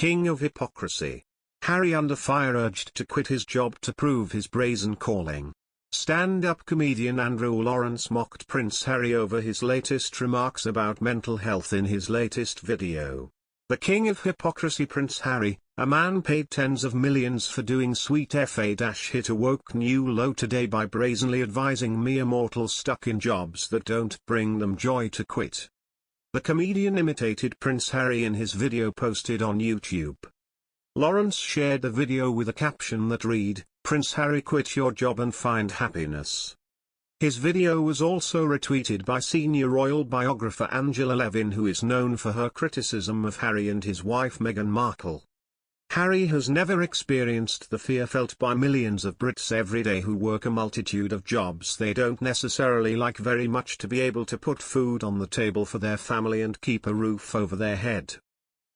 king of hypocrisy. Harry under fire urged to quit his job to prove his brazen calling. Stand-up comedian Andrew Lawrence mocked Prince Harry over his latest remarks about mental health in his latest video. The king of hypocrisy Prince Harry, a man paid tens of millions for doing sweet hit a woke new low today by brazenly advising mere mortals stuck in jobs that don't bring them joy to quit. The comedian imitated Prince Harry in his video posted on YouTube. Lawrence shared the video with a caption that read, "Prince Harry, quit your job and find happiness." His video was also retweeted by senior royal biographer Angela Levin, who is known for her criticism of Harry and his wife Meghan Markle. Harry has never experienced the fear felt by millions of Brits every day who work a multitude of jobs they don't necessarily like very much to be able to put food on the table for their family and keep a roof over their head.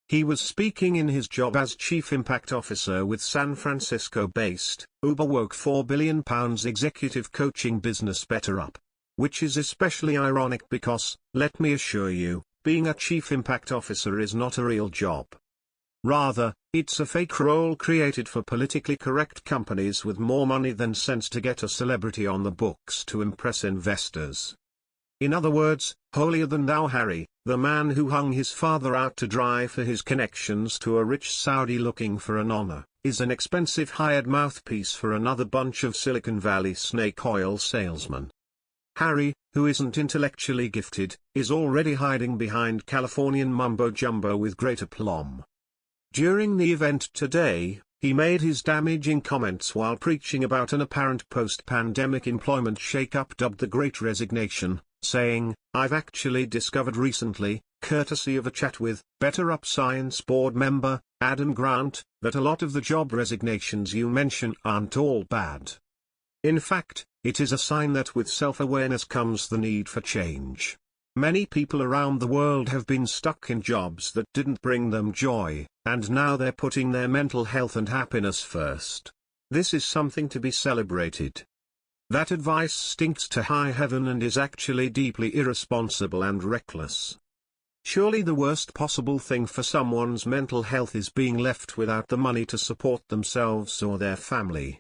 He was speaking in his job as Chief Impact Officer with San Francisco-based, uber-woke £4 billion executive coaching business BetterUp. Which is especially ironic because, let me assure you, being a Chief Impact Officer is not a real job. Rather, it's a fake role created for politically correct companies with more money than sense to get a celebrity on the books to impress investors. In other words, holier-than-thou Harry, the man who hung his father out to dry for his connections to a rich Saudi looking for an honor, is an expensive hired mouthpiece for another bunch of Silicon Valley snake oil salesmen. Harry, who isn't intellectually gifted, is already hiding behind Californian mumbo-jumbo with great aplomb. During the event today, he made his damaging comments while preaching about an apparent post-pandemic employment shake-up dubbed the Great Resignation, saying, "I've actually discovered recently, courtesy of a chat with BetterUp Science Board member, Adam Grant, that a lot of the job resignations you mention aren't all bad. In fact, it is a sign that with self-awareness comes the need for change. Many people around the world have been stuck in jobs that didn't bring them joy, and now they're putting their mental health and happiness first. This is something to be celebrated. That advice stinks to high heaven and is actually deeply irresponsible and reckless. Surely the worst possible thing for someone's mental health is being left without the money to support themselves or their family.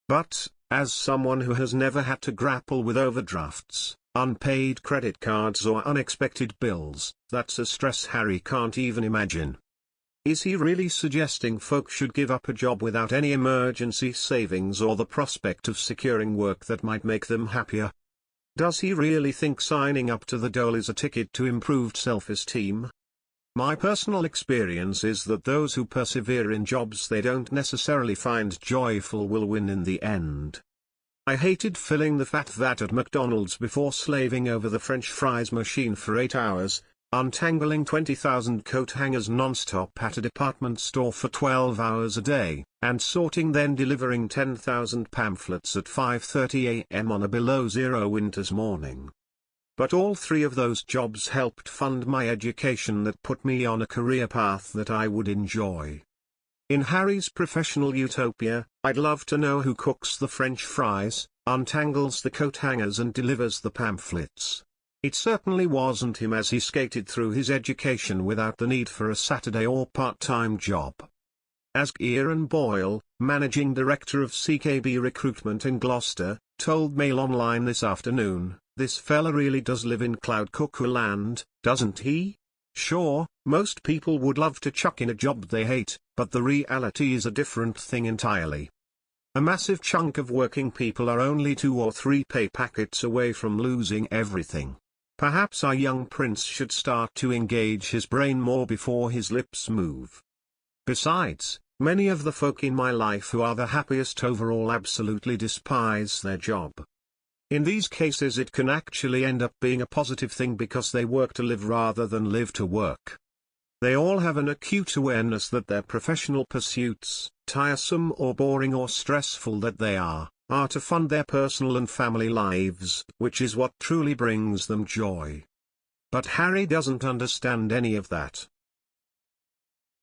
But, as someone who has never had to grapple with overdrafts, unpaid credit cards or unexpected bills, that's a stress Harry can't even imagine. Is he really suggesting folks should give up a job without any emergency savings or the prospect of securing work that might make them happier? Does he really think signing up to the dole is a ticket to improved self-esteem? My personal experience is that those who persevere in jobs they don't necessarily find joyful will win in the end. I hated filling the fat vat at McDonald's before slaving over the French fries machine for 8 hours, untangling 20,000 coat hangers non-stop at a department store for 12 hours a day, and sorting then delivering 10,000 pamphlets at 5:30 a.m. on a below-zero winter's morning. But all three of those jobs helped fund my education that put me on a career path that I would enjoy. In Harry's professional utopia, I'd love to know who cooks the French fries, untangles the coat hangers and delivers the pamphlets. It certainly wasn't him as he skated through his education without the need for a Saturday or part-time job. As Kieran Boyle, managing director of CKB Recruitment in Gloucester, told Mail Online this afternoon, this fella really does live in cloud cuckoo land, doesn't he? Sure, most people would love to chuck in a job they hate, but the reality is a different thing entirely. A massive chunk of working people are only 2 or 3 pay packets away from losing everything. Perhaps our young prince should start to engage his brain more before his lips move. Besides, many of the folk in my life who are the happiest overall absolutely despise their job. In these cases it can actually end up being a positive thing because they work to live rather than live to work. They all have an acute awareness that their professional pursuits, tiresome or boring or stressful that they are to fund their personal and family lives, which is what truly brings them joy. But Harry doesn't understand any of that.